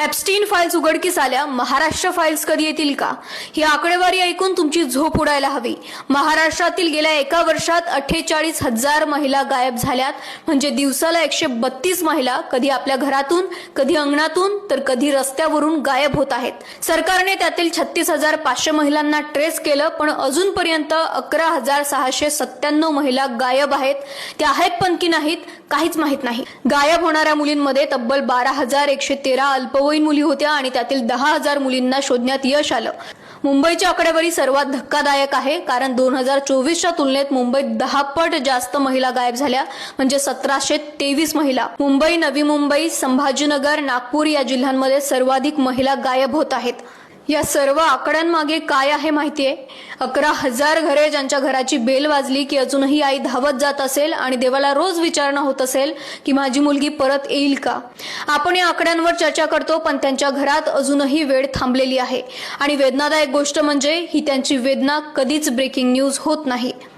Epstein files उघडकीस आल्या. Maharashtra files कधी येतील का? ही आकडेवारी ऐकून तुमची झोप उडायला हवी. महाराष्ट्रातील गेल्या एका वर्षात 48,000 महिला गायब झाल्यात. म्हणजे दिवसाला 132 महिला कधी आपल्या घरातून, कधी अंगणातून, तर कधी रस्त्यावरून गायब होत आहेत. सरकारने त्यातील 36,500 महिलांना ट्रेस केलं, पण अजूनपर्यंत 11,697 महिला गायब आहेत. त्या आहेत पण की नाहीत काहीच माहित नाही. गायब होणाऱ्या मुलींमध्ये तब्बल 12,113 अल्पवयीन मुली होत्या आणि त्यातील 10,000 मुलींना शोधण्यात यश आलं. मुंबईची आकडेवारी सर्वात धक्कादायक आहे, कारण 2024च्या तुलनेत मुंबईत 10 पट जास्त महिला गायब झाल्या. म्हणजे 1,723 महिला. मुंबई, नवी मुंबई, संभाजीनगर, नागपूर या जिल्ह्यांमध्ये सर्वाधिक महिला गायब होत आहेत. या सर्व आकड्यांमागे काय आहे माहितीये? 11,000 घरे ज्यांच्या घराची बेल वाजली की अजूनही आई धावत जात असेल आणि देवाला रोज विचारणा होत असेल की माझी मुलगी परत येईल का? आपण या आकड्यांवर चर्चा करतो, पण त्यांच्या घरात अजूनही वेळ थांबलेली आहे. आणि वेदनादायक गोष्ट म्हणजे ही त्यांची वेदना कधीच ब्रेकिंग न्यूज होत नाही.